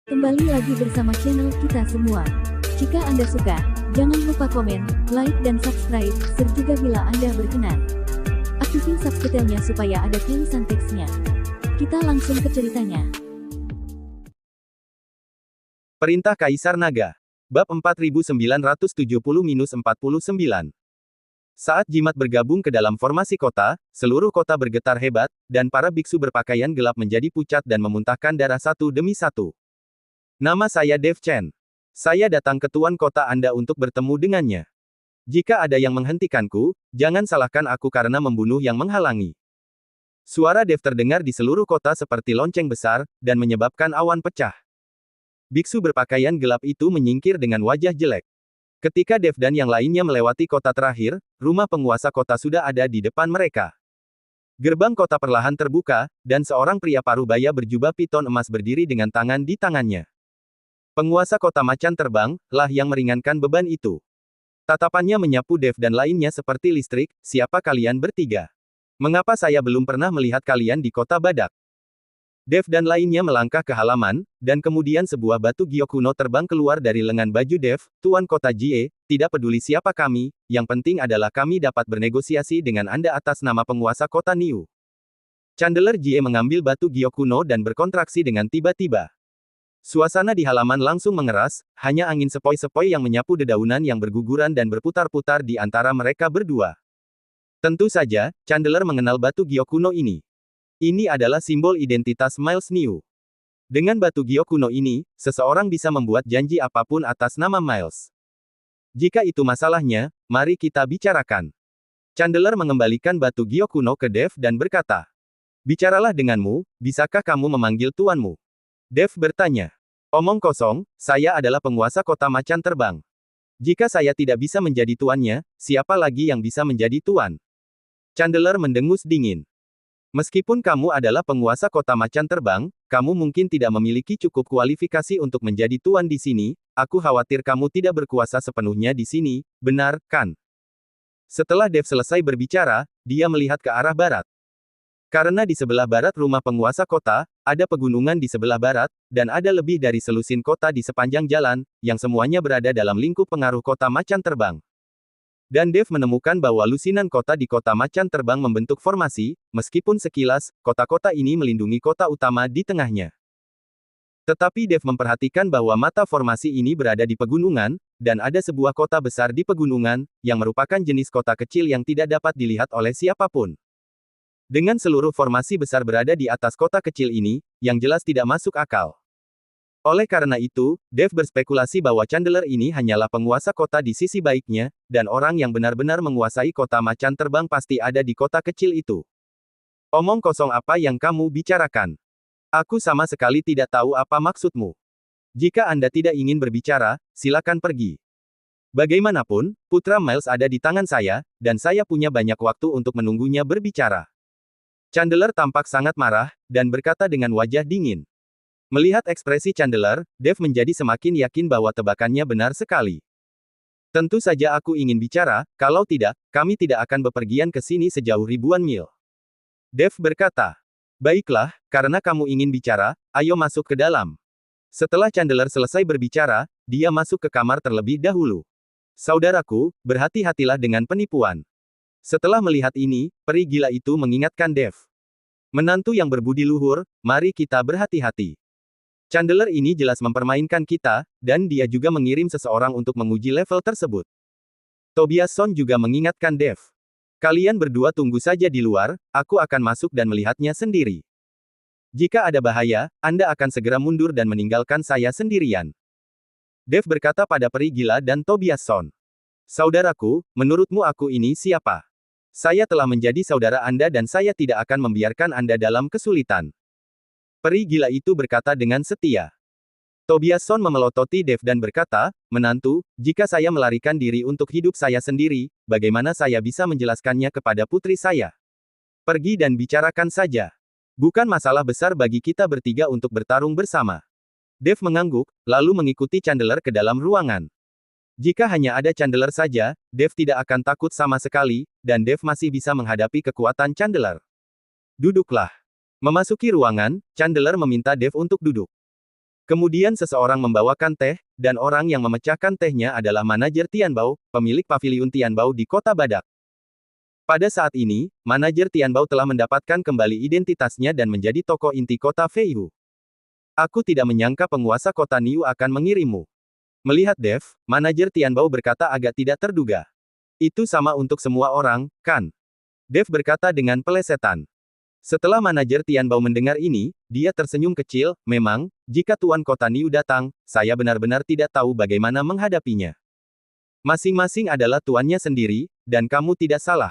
Kembali lagi bersama channel kita semua. Jika Anda suka, jangan lupa komen, like dan subscribe, serta bila Anda berkenan, aktifin subtitlenya supaya ada tulisan teksnya. Kita langsung ke ceritanya. Perintah Kaisar Naga. Bab 4970-49. Saat jimat bergabung ke dalam formasi kota, seluruh kota bergetar hebat, dan para biksu berpakaian gelap menjadi pucat dan memuntahkan darah satu demi satu. Nama saya Dev Chen. Saya datang ke tuan kota Anda untuk bertemu dengannya. Jika ada yang menghentikanku, jangan salahkan aku karena membunuh yang menghalangi. Suara Dev terdengar di seluruh kota seperti lonceng besar, dan menyebabkan awan pecah. Biksu berpakaian gelap itu menyingkir dengan wajah jelek. Ketika Dev dan yang lainnya melewati kota terakhir, rumah penguasa kota sudah ada di depan mereka. Gerbang kota perlahan terbuka, dan seorang pria parubaya berjubah piton emas berdiri dengan tangan di tangannya. Penguasa kota macan terbang, lah yang meringankan beban itu. Tatapannya menyapu Dev dan lainnya seperti listrik, siapa kalian bertiga? Mengapa saya belum pernah melihat kalian di kota badak? Dev dan lainnya melangkah ke halaman, dan kemudian sebuah batu giok kuno terbang keluar dari lengan baju Dev, Tuan Kota Jie, tidak peduli siapa kami, yang penting adalah kami dapat bernegosiasi dengan Anda atas nama penguasa kota Niu. Chandler Jie mengambil batu giok kuno dan berkontraksi dengan tiba-tiba. Suasana di halaman langsung mengeras, hanya angin sepoi-sepoi yang menyapu dedaunan yang berguguran dan berputar-putar di antara mereka berdua. Tentu saja, Chandler mengenal batu giok kuno ini. Ini adalah simbol identitas Miles Niu. Dengan batu giok kuno ini, seseorang bisa membuat janji apapun atas nama Miles. Jika itu masalahnya, mari kita bicarakan. Chandler mengembalikan batu giok kuno ke Dev dan berkata, "Bicaralah denganmu, bisakah kamu memanggil tuanmu?" Dev bertanya. "Omong kosong, saya adalah penguasa kota macan terbang. Jika saya tidak bisa menjadi tuannya, siapa lagi yang bisa menjadi tuan?" Chandler mendengus dingin. "Meskipun kamu adalah penguasa kota macan terbang, kamu mungkin tidak memiliki cukup kualifikasi untuk menjadi tuan di sini, aku khawatir kamu tidak berkuasa sepenuhnya di sini, benar, kan?" Setelah Dev selesai berbicara, dia melihat ke arah barat. Karena di sebelah barat rumah penguasa kota, ada pegunungan di sebelah barat, dan ada lebih dari selusin kota di sepanjang jalan, yang semuanya berada dalam lingkup pengaruh kota macan terbang. Dan Dev menemukan bahwa lusinan kota di kota macan terbang membentuk formasi, meskipun sekilas, kota-kota ini melindungi kota utama di tengahnya. Tetapi Dev memperhatikan bahwa mata formasi ini berada di pegunungan, dan ada sebuah kota besar di pegunungan, yang merupakan jenis kota kecil yang tidak dapat dilihat oleh siapapun. Dengan seluruh formasi besar berada di atas kota kecil ini, yang jelas tidak masuk akal. Oleh karena itu, Dev berspekulasi bahwa Chandler ini hanyalah penguasa kota di sisi baiknya, dan orang yang benar-benar menguasai kota macan terbang pasti ada di kota kecil itu. "Omong kosong apa yang kamu bicarakan? Aku sama sekali tidak tahu apa maksudmu. Jika Anda tidak ingin berbicara, silakan pergi. Bagaimanapun, putra Miles ada di tangan saya, dan saya punya banyak waktu untuk menunggunya berbicara." Chandler tampak sangat marah, dan berkata dengan wajah dingin. Melihat ekspresi Chandler, Dev menjadi semakin yakin bahwa tebakannya benar sekali. "Tentu saja aku ingin bicara, kalau tidak, kami tidak akan bepergian ke sini sejauh ribuan mil." Dev berkata, "Baiklah, karena kamu ingin bicara, ayo masuk ke dalam." Setelah Chandler selesai berbicara, dia masuk ke kamar terlebih dahulu. "Saudaraku, berhati-hatilah dengan penipuan." Setelah melihat ini, peri gila itu mengingatkan Dev. "Menantu yang berbudi luhur, mari kita berhati-hati. Chandler ini jelas mempermainkan kita, dan dia juga mengirim seseorang untuk menguji level tersebut." Tobias Son juga mengingatkan Dev. "Kalian berdua tunggu saja di luar, aku akan masuk dan melihatnya sendiri. Jika ada bahaya, Anda akan segera mundur dan meninggalkan saya sendirian." Dev berkata pada peri gila dan Tobias Son. "Saudaraku, menurutmu aku ini siapa? Saya telah menjadi saudara Anda dan saya tidak akan membiarkan Anda dalam kesulitan." Peri gila itu berkata dengan setia. Tobias Son memelototi Dev dan berkata, "Menantu, jika saya melarikan diri untuk hidup saya sendiri, bagaimana saya bisa menjelaskannya kepada putri saya? Pergi dan bicarakan saja. Bukan masalah besar bagi kita bertiga untuk bertarung bersama." Dev mengangguk, lalu mengikuti Chandler ke dalam ruangan. Jika hanya ada Chandler saja, Dev tidak akan takut sama sekali, dan Dev masih bisa menghadapi kekuatan Chandler. "Duduklah." Memasuki ruangan, Chandler meminta Dev untuk duduk. Kemudian seseorang membawakan teh, dan orang yang memecahkan tehnya adalah manajer Tianbao, pemilik paviliun Tianbao di kota Badak. Pada saat ini, manajer Tianbao telah mendapatkan kembali identitasnya dan menjadi tokoh inti kota Feihu. Aku tidak menyangka penguasa kota Niu akan mengirimmu. Melihat Dev, manajer Tianbao berkata agak tidak terduga. Itu sama untuk semua orang, kan? Dev berkata dengan pelesetan. Setelah manajer Tianbao mendengar ini, dia tersenyum kecil. Memang, jika Tuan Kota Niu datang, saya benar-benar tidak tahu bagaimana menghadapinya. Masing-masing adalah tuannya sendiri, dan kamu tidak salah.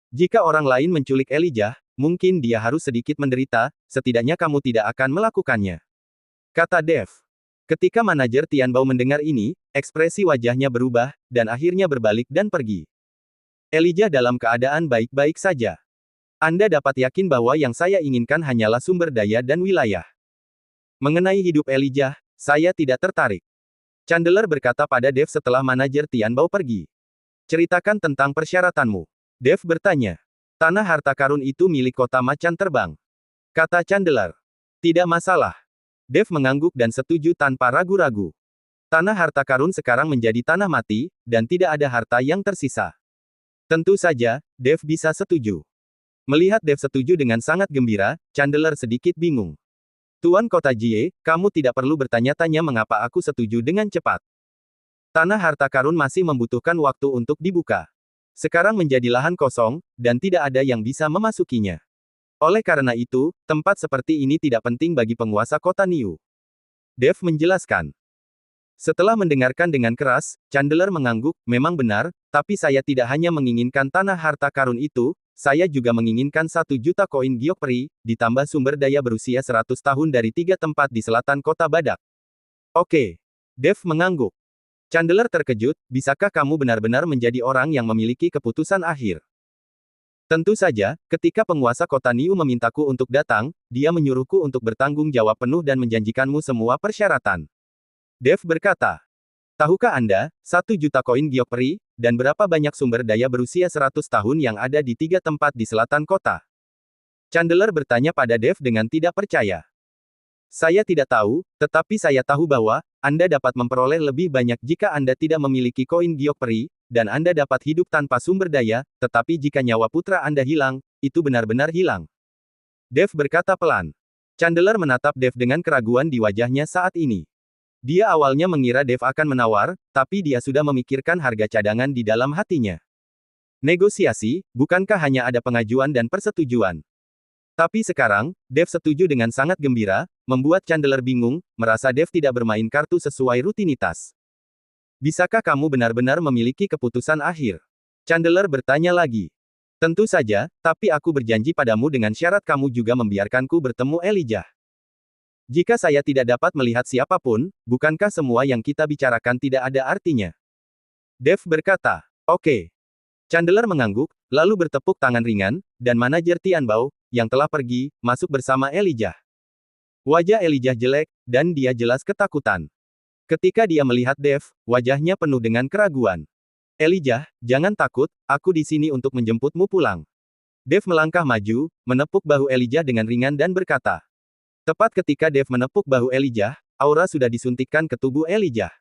Jika orang lain menculik Elijah, mungkin dia harus sedikit menderita, setidaknya kamu tidak akan melakukannya. Kata Dev. Ketika manajer Tianbao mendengar ini, ekspresi wajahnya berubah, dan akhirnya berbalik dan pergi. Elijah dalam keadaan baik-baik saja. Anda dapat yakin bahwa yang saya inginkan hanyalah sumber daya dan wilayah. Mengenai hidup Elijah, saya tidak tertarik. Chandler berkata pada Dev setelah manajer Tianbao pergi. Ceritakan tentang persyaratanmu. Dev bertanya. Tanah harta karun itu milik kota macan terbang. Kata Chandler. Tidak masalah. Dev mengangguk dan setuju tanpa ragu-ragu. Tanah harta karun sekarang menjadi tanah mati, dan tidak ada harta yang tersisa. Tentu saja, Dev bisa setuju. Melihat Dev setuju dengan sangat gembira, Chandler sedikit bingung. Tuan Kota Jie, kamu tidak perlu bertanya-tanya mengapa aku setuju dengan cepat. Tanah harta karun masih membutuhkan waktu untuk dibuka. Sekarang menjadi lahan kosong, dan tidak ada yang bisa memasukinya. Oleh karena itu, tempat seperti ini tidak penting bagi penguasa kota Niu. Dev menjelaskan. Setelah mendengarkan dengan keras, Chandler mengangguk. Memang benar, tapi saya tidak hanya menginginkan tanah harta karun itu, saya juga menginginkan 1 juta koin giok peri, ditambah sumber daya berusia 100 tahun dari 3 tempat di selatan kota Badak. Oke. Dev mengangguk. Chandler terkejut, bisakah kamu benar-benar menjadi orang yang memiliki keputusan akhir? Tentu saja, ketika penguasa kota Niu memintaku untuk datang, dia menyuruhku untuk bertanggung jawab penuh dan menjanjikanmu semua persyaratan. Dev berkata. Tahukah Anda, 1 juta koin giok peri, dan berapa banyak sumber daya berusia 100 tahun yang ada di 3 tempat di selatan kota? Chandler bertanya pada Dev dengan tidak percaya. Saya tidak tahu, tetapi saya tahu bahwa, Anda dapat memperoleh lebih banyak jika Anda tidak memiliki koin giok peri, dan Anda dapat hidup tanpa sumber daya, tetapi jika nyawa putra Anda hilang, itu benar-benar hilang. Dev berkata pelan. Chandler menatap Dev dengan keraguan di wajahnya saat ini. Dia awalnya mengira Dev akan menawar, tapi dia sudah memikirkan harga cadangan di dalam hatinya. Negosiasi, bukankah hanya ada pengajuan dan persetujuan? Tapi sekarang, Dev setuju dengan sangat gembira, membuat Chandler bingung, merasa Dev tidak bermain kartu sesuai rutinitas. Bisakah kamu benar-benar memiliki keputusan akhir? Chandler bertanya lagi. Tentu saja, tapi aku berjanji padamu dengan syarat kamu juga membiarkanku bertemu Elijah. Jika saya tidak dapat melihat siapapun, bukankah semua yang kita bicarakan tidak ada artinya? Dev berkata, oke. Chandler mengangguk, lalu bertepuk tangan ringan, dan manajer Tianbao, yang telah pergi, masuk bersama Elijah. Wajah Elijah jelek, dan dia jelas ketakutan. Ketika dia melihat Dev, wajahnya penuh dengan keraguan. Elijah, jangan takut, aku di sini untuk menjemputmu pulang. Dev melangkah maju, menepuk bahu Elijah dengan ringan dan berkata. Tepat ketika Dev menepuk bahu Elijah, aura sudah disuntikkan ke tubuh Elijah.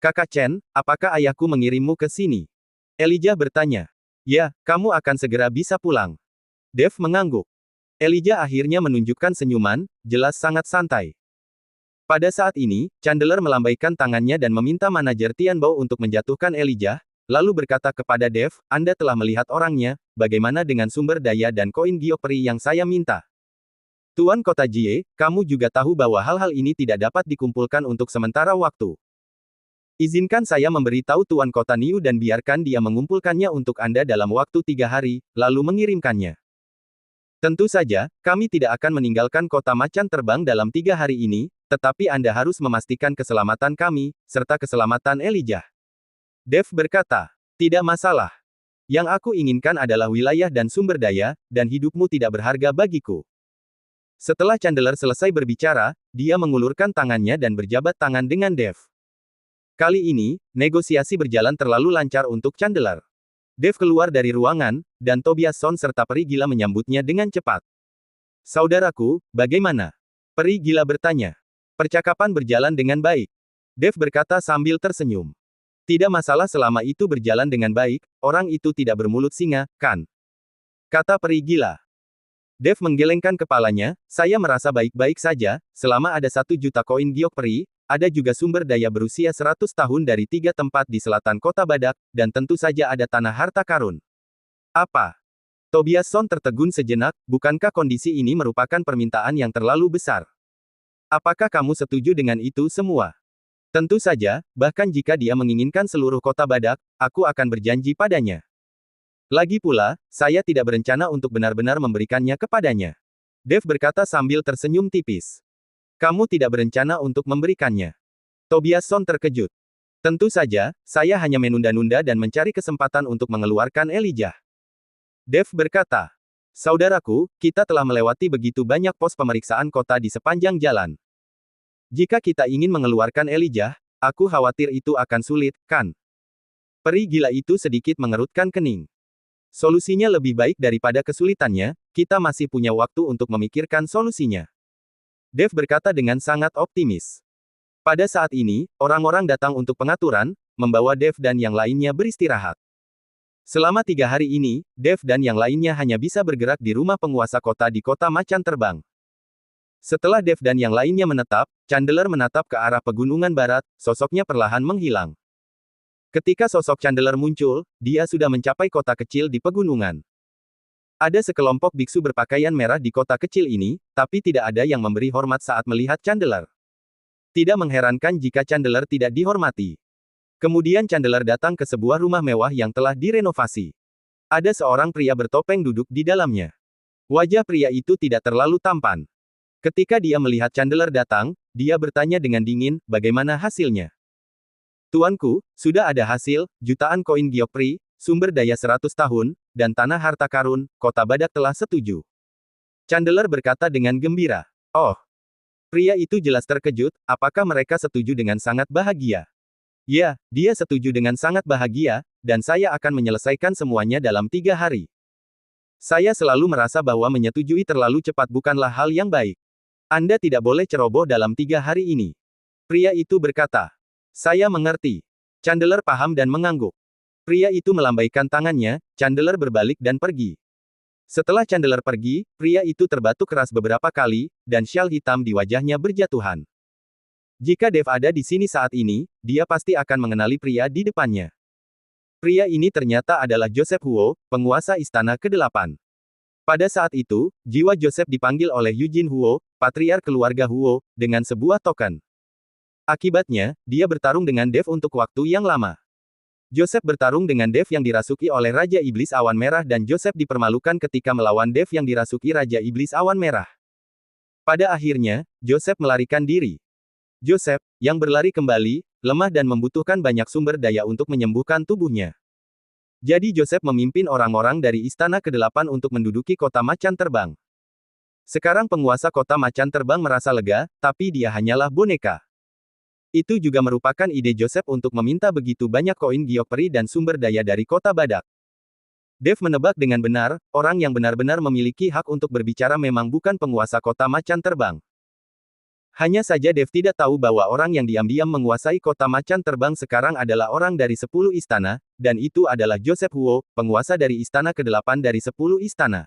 Kakak Chen, apakah ayahku mengirimmu ke sini? Elijah bertanya. Ya, kamu akan segera bisa pulang. Dev mengangguk. Elijah akhirnya menunjukkan senyuman, jelas sangat santai. Pada saat ini, Chandler melambaikan tangannya dan meminta manajer Tianbao untuk menjatuhkan Elijah, lalu berkata kepada Dev, Anda telah melihat orangnya, bagaimana dengan sumber daya dan koin giok peri yang saya minta? Tuan Kota Jie, kamu juga tahu bahwa hal-hal ini tidak dapat dikumpulkan untuk sementara waktu. Izinkan saya memberitahu Tuan Kota Niu dan biarkan dia mengumpulkannya untuk Anda dalam waktu 3 hari, lalu mengirimkannya. Tentu saja, kami tidak akan meninggalkan kota macan terbang dalam 3 hari ini, tetapi Anda harus memastikan keselamatan kami, serta keselamatan Elijah. Dev berkata, tidak masalah. Yang aku inginkan adalah wilayah dan sumber daya, dan hidupmu tidak berharga bagiku. Setelah Chandler selesai berbicara, dia mengulurkan tangannya dan berjabat tangan dengan Dev. Kali ini, negosiasi berjalan terlalu lancar untuk Chandler. Dev keluar dari ruangan, dan Tobias Son serta peri gila menyambutnya dengan cepat. Saudaraku, bagaimana? Peri gila bertanya. Percakapan berjalan dengan baik. Dev berkata sambil tersenyum. Tidak masalah selama itu berjalan dengan baik, orang itu tidak bermulut singa, kan? Kata peri gila. Dev menggelengkan kepalanya, saya merasa baik-baik saja, selama ada 1 juta koin giok peri, ada juga sumber daya berusia 100 tahun dari 3 tempat di selatan kota Badak, dan tentu saja ada tanah harta karun. Apa? Tobias Son tertegun sejenak, bukankah kondisi ini merupakan permintaan yang terlalu besar? Apakah kamu setuju dengan itu semua? Tentu saja, bahkan jika dia menginginkan seluruh kota Badak, aku akan berjanji padanya. Lagi pula, saya tidak berencana untuk benar-benar memberikannya kepadanya. Dev berkata sambil tersenyum tipis. Kamu tidak berencana untuk memberikannya. Tobias Son terkejut. Tentu saja, saya hanya menunda-nunda dan mencari kesempatan untuk mengeluarkan Elijah. Dev berkata, saudaraku, kita telah melewati begitu banyak pos pemeriksaan kota di sepanjang jalan. Jika kita ingin mengeluarkan Elijah, aku khawatir itu akan sulit, kan? Peri gila itu sedikit mengerutkan kening. Solusinya lebih baik daripada kesulitannya, kita masih punya waktu untuk memikirkan solusinya. Dev berkata dengan sangat optimis. Pada saat ini, orang-orang datang untuk pengaturan, membawa Dev dan yang lainnya beristirahat. Selama 3 hari ini, Dev dan yang lainnya hanya bisa bergerak di rumah penguasa kota di kota Macan Terbang. Setelah Dev dan yang lainnya menetap, Chandler menatap ke arah pegunungan barat, sosoknya perlahan menghilang. Ketika sosok Chandler muncul, dia sudah mencapai kota kecil di pegunungan. Ada sekelompok biksu berpakaian merah di kota kecil ini, tapi tidak ada yang memberi hormat saat melihat Chandler. Tidak mengherankan jika Chandler tidak dihormati. Kemudian Chandler datang ke sebuah rumah mewah yang telah direnovasi. Ada seorang pria bertopeng duduk di dalamnya. Wajah pria itu tidak terlalu tampan. Ketika dia melihat Chandler datang, dia bertanya dengan dingin, bagaimana hasilnya? Tuanku, sudah ada hasil, jutaan koin giok peri, sumber daya 100 tahun, dan tanah harta karun, kota Badak telah setuju. Chandler berkata dengan gembira. Oh. Pria itu jelas terkejut, apakah mereka setuju dengan sangat bahagia? Ya, dia setuju dengan sangat bahagia, dan saya akan menyelesaikan semuanya dalam 3 hari. Saya selalu merasa bahwa menyetujui terlalu cepat bukanlah hal yang baik. Anda tidak boleh ceroboh dalam 3 hari ini. Pria itu berkata. Saya mengerti. Chandler paham dan mengangguk. Pria itu melambaikan tangannya, Chandler berbalik dan pergi. Setelah Chandler pergi, pria itu terbatuk keras beberapa kali, dan syal hitam di wajahnya berjatuhan. Jika Dev ada di sini saat ini, dia pasti akan mengenali pria di depannya. Pria ini ternyata adalah Joseph Huo, penguasa istana ke-8. Pada saat itu, jiwa Joseph dipanggil oleh Eugene Huo, patriark keluarga Huo, dengan sebuah token. Akibatnya, dia bertarung dengan Dev untuk waktu yang lama. Joseph bertarung dengan Dev yang dirasuki oleh Raja Iblis Awan Merah dan Joseph dipermalukan ketika melawan Dev yang dirasuki Raja Iblis Awan Merah. Pada akhirnya, Joseph melarikan diri. Joseph, yang berlari kembali, lemah dan membutuhkan banyak sumber daya untuk menyembuhkan tubuhnya. Jadi Joseph memimpin orang-orang dari Istana ke-8 untuk menduduki kota Macan Terbang. Sekarang penguasa kota Macan Terbang merasa lega, tapi dia hanyalah boneka. Itu juga merupakan ide Joseph untuk meminta begitu banyak koin giok peri dan sumber daya dari kota Badak. Dev menebak dengan benar, orang yang benar-benar memiliki hak untuk berbicara memang bukan penguasa kota Macan Terbang. Hanya saja Dev tidak tahu bahwa orang yang diam-diam menguasai kota Macan Terbang sekarang adalah orang dari 10 istana, dan itu adalah Joseph Huo, penguasa dari Istana ke-8 dari 10 istana.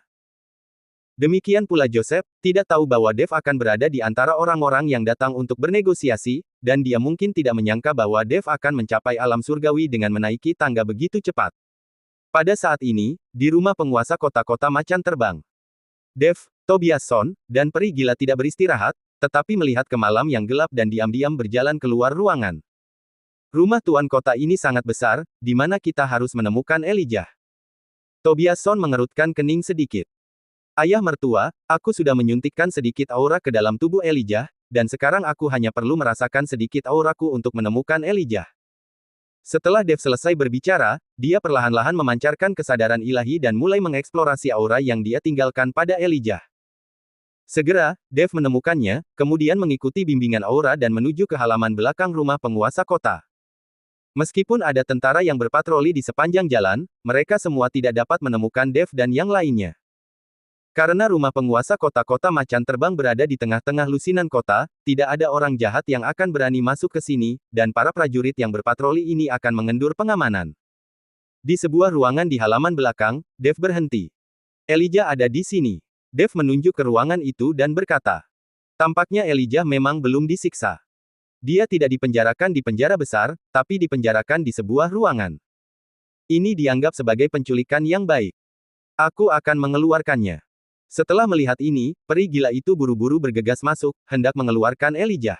Demikian pula Joseph, tidak tahu bahwa Dev akan berada di antara orang-orang yang datang untuk bernegosiasi, dan dia mungkin tidak menyangka bahwa Dev akan mencapai alam surgawi dengan menaiki tangga begitu cepat. Pada saat ini, di rumah penguasa kota-kota Macan Terbang, Dev, Tobias Son, dan peri gila tidak beristirahat, tetapi melihat ke malam yang gelap dan diam-diam berjalan keluar ruangan. Rumah tuan kota ini sangat besar, di mana kita harus menemukan Elijah. Tobias Son mengerutkan kening sedikit. Ayah mertua, aku sudah menyuntikkan sedikit aura ke dalam tubuh Elijah, dan sekarang aku hanya perlu merasakan sedikit auraku untuk menemukan Elijah. Setelah Dev selesai berbicara, dia perlahan-lahan memancarkan kesadaran ilahi dan mulai mengeksplorasi aura yang dia tinggalkan pada Elijah. Segera, Dev menemukannya, kemudian mengikuti bimbingan aura dan menuju ke halaman belakang rumah penguasa kota. Meskipun ada tentara yang berpatroli di sepanjang jalan, mereka semua tidak dapat menemukan Dev dan yang lainnya. Karena rumah penguasa kota-kota macan terbang berada di tengah-tengah lusinan kota, tidak ada orang jahat yang akan berani masuk ke sini, dan para prajurit yang berpatroli ini akan mengendur pengamanan. Di sebuah ruangan di halaman belakang, Dev berhenti. Elijah ada di sini. Dev menunjuk ke ruangan itu dan berkata. Tampaknya Elijah memang belum disiksa. Dia tidak dipenjarakan di penjara besar, tapi dipenjarakan di sebuah ruangan. Ini dianggap sebagai penculikan yang baik. Aku akan mengeluarkannya. Setelah melihat ini, peri gila itu buru-buru bergegas masuk, hendak mengeluarkan Elijah.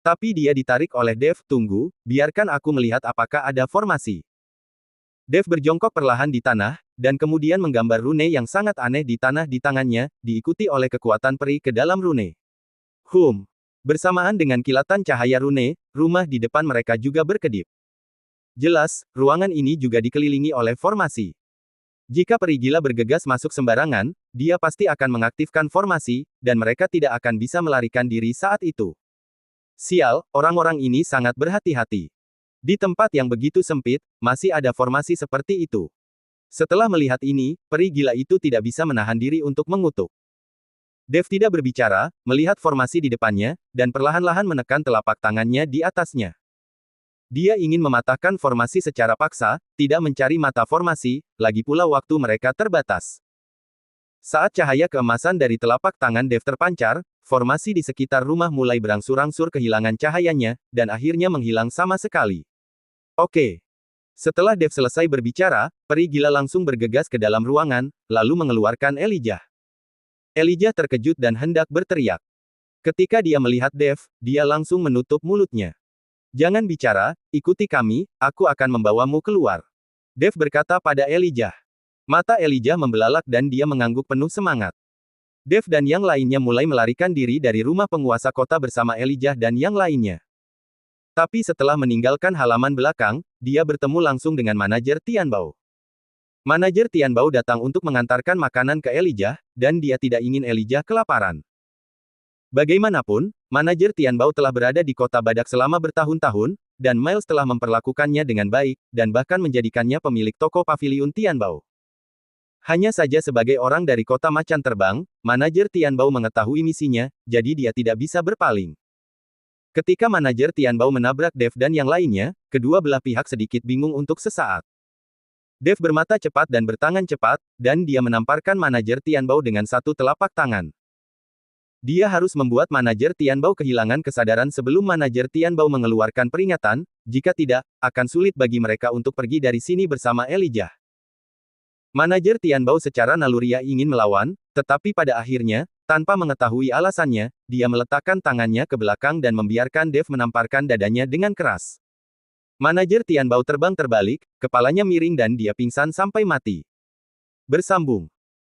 Tapi dia ditarik oleh Dev. Tunggu, biarkan aku melihat apakah ada formasi. Dev berjongkok perlahan di tanah, dan kemudian menggambar rune yang sangat aneh di tanah di tangannya, diikuti oleh kekuatan peri ke dalam rune. Bersamaan dengan kilatan cahaya rune, rumah di depan mereka juga berkedip. Jelas, ruangan ini juga dikelilingi oleh formasi. Jika peri gila bergegas masuk sembarangan, dia pasti akan mengaktifkan formasi, dan mereka tidak akan bisa melarikan diri saat itu. Sial, orang-orang ini sangat berhati-hati. Di tempat yang begitu sempit, masih ada formasi seperti itu. Setelah melihat ini, peri gila itu tidak bisa menahan diri untuk mengutuk. Dev tidak berbicara, melihat formasi di depannya, dan perlahan-lahan menekan telapak tangannya di atasnya. Dia ingin mematahkan formasi secara paksa, tidak mencari mata formasi, lagi pula waktu mereka terbatas. Saat cahaya keemasan dari telapak tangan Dev terpancar, formasi di sekitar rumah mulai berangsur-angsur kehilangan cahayanya, dan akhirnya menghilang sama sekali. Oke. Setelah Dev selesai berbicara, peri gila langsung bergegas ke dalam ruangan, lalu mengeluarkan Elijah. Elijah terkejut dan hendak berteriak. Ketika dia melihat Dev, dia langsung menutup mulutnya. Jangan bicara, ikuti kami, aku akan membawamu keluar. Dev berkata pada Elijah. Mata Elijah membelalak dan dia mengangguk penuh semangat. Dev dan yang lainnya mulai melarikan diri dari rumah penguasa kota bersama Elijah dan yang lainnya. Tapi setelah meninggalkan halaman belakang, dia bertemu langsung dengan manajer Tianbao. Manajer Tianbao datang untuk mengantarkan makanan ke Elijah, dan dia tidak ingin Elijah kelaparan. Bagaimanapun, manajer Tianbao telah berada di kota Badak selama bertahun-tahun, dan Miles telah memperlakukannya dengan baik, dan bahkan menjadikannya pemilik toko paviliun Tianbao. Hanya saja sebagai orang dari kota macan terbang, manajer Tianbao mengetahui misinya, jadi dia tidak bisa berpaling. Ketika manajer Tianbao menabrak Dev dan yang lainnya, kedua belah pihak sedikit bingung untuk sesaat. Dev bermata cepat dan bertangan cepat, dan dia menamparkan manajer Tianbao dengan satu telapak tangan. Dia harus membuat manajer Tianbao kehilangan kesadaran sebelum manajer Tianbao mengeluarkan peringatan, jika tidak, akan sulit bagi mereka untuk pergi dari sini bersama Elijah. Manajer Tianbao secara naluriah ingin melawan, tetapi pada akhirnya, tanpa mengetahui alasannya, dia meletakkan tangannya ke belakang dan membiarkan Dev menamparkan dadanya dengan keras. Manajer Tianbao terbang terbalik, kepalanya miring dan dia pingsan sampai mati. Bersambung.